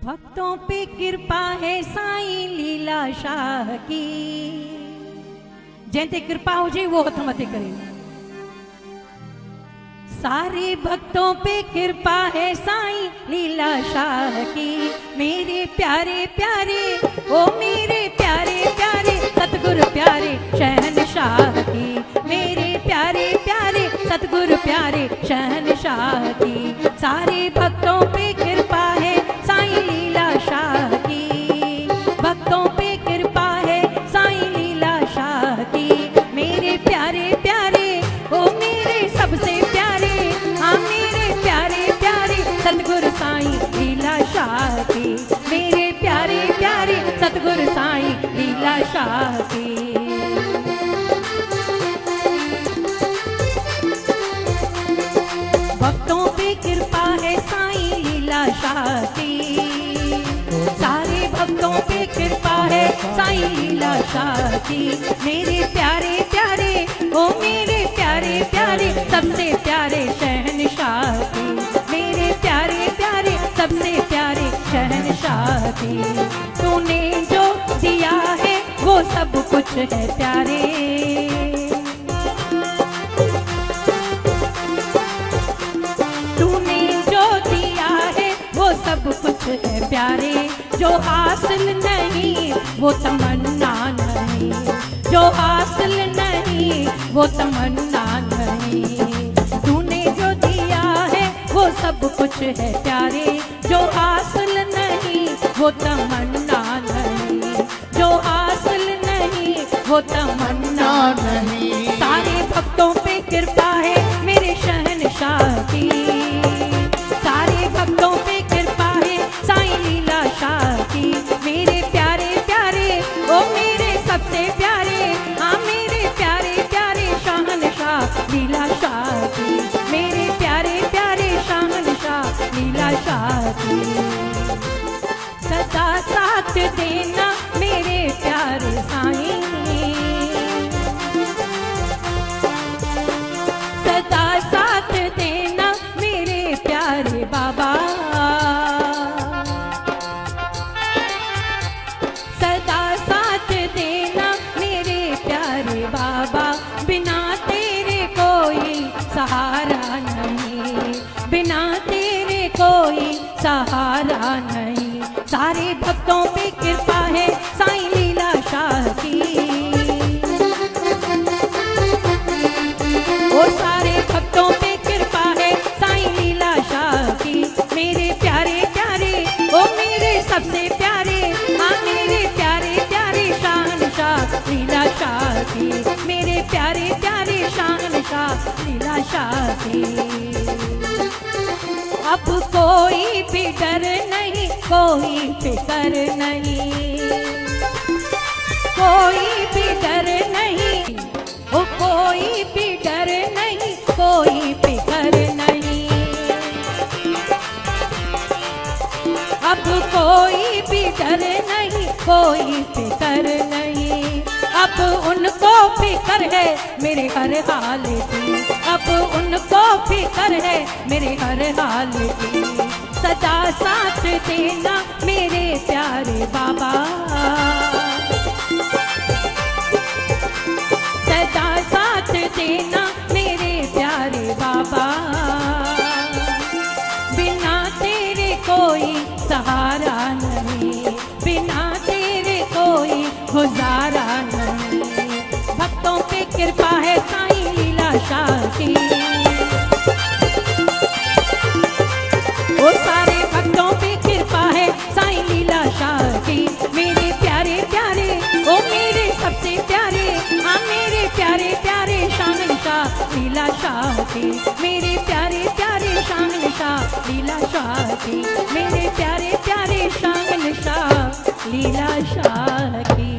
भक्तों पे कृपा है साईं लीला शाह की। जैसे कृपा हो जाए वो हथ मथे करे। सारे भक्तों पे कृपा है साईं लीला शाह की। मेरे प्यारे प्यारे ओ मेरे प्यारे प्यारे सतगुरु प्यारे शहनशाह की। मेरे प्यारे प्यारे सतगुरु प्यारे शहनशाह की। सारे भक्तों पे कृपा है साईं लीला शाह की। भक्तों पे कृपा है साईं लीला शाह की। मेरे प्यारे प्यारे ओ मेरे सबसे प्यारे, हाँ मेरे प्यारे प्यारे सतगुरु साईं लीला शाह की। मेरे प्यारे प्यारे सतगुरु साईं लीला शाह की। भक्तों पे कृपा है साईं लीला शाह की। सारे भक्तों पे कृपा है साईं लीला शाह की। मेरे प्यारे प्यारे ओ मेरे प्यारे प्यारे सबसे प्यारे शहनशाह की। मेरे प्यारे प्यारे सबसे प्यारे शहनशाह की। तूने जो दिया है वो सब कुछ है प्यारे। सब कुछ है प्यारे। जो हासिल नहीं वो तमन्ना नहीं, जो हासिल नहीं वो तमन्ना नहीं। तूने जो दिया है वो सब कुछ है प्यारे। जो हासिल नहीं वो तमन्ना नहीं, जो हासिल नहीं वो तमन्ना नहीं। सारे भक्तों पे कृपा है मेरे शहनशाह की। सारे भक्तों पे कृपा है साईं लीला शाह की। मेरे प्यारे प्यारे ओ मेरे सबसे प्यारे, हाँ मेरे प्यारे प्यारे शहनशाह लीला शाह की। मेरे प्यारे प्यारे शहनशाह लीला शाह की। सदा साथ देना मेरे प्यारे साईं, सदा साथ देना मेरे प्यारे बाबा। सदा साथ देना मेरे प्यारे बाबा। बिना तेरे कोई सहारा नहीं, बिना तेरे कोई सहारा नहीं। सारे भक्तों पे कृपा है साईं लीला शाह की। ओ सारे भक्तों पे कृपा है साईं लीला शाह की। मेरे प्यारे प्यारे ओ मेरे सबसे प्यारे, हाँ मेरे प्यारे प्यारे शहनशाह लीला शाह की। मेरे प्यारे प्यारे शहनशाह लीला शाह की। अब कोई भी डर नहीं, कोई फिक्र नहीं, कोई भी डर नहीं, ओ कोई भी डर नहीं, कोई फिक्र नहीं। अब कोई भी डर नहीं, कोई फिक्र नहीं। अब उनको फिक्र है मेरे हर हाल की। अब उनको फिक्र है मेरे हर हाल की। सदा साथ देना मेरे प्यारे बाबा। सदा साथ देना मेरे प्यारे बाबा। बिना तेरे कोई सहारा नहीं, बिना तेरे कोई गुजारा नहीं। भक्तों पे कृपा है साईं लीला शाह की। वो सारे भक्तों पे कृपा है साईं लीला शाह की। मेरे प्यारे प्यारे ओ मेरे सबसे प्यारे, हाँ मेरे प्यारे प्यारे शहनशाह लीला शाह की। मेरे प्यारे प्यारे शहनशाह लीला शाह की। मेरे प्यारे प्यारे शहनशाह लीला शाह की।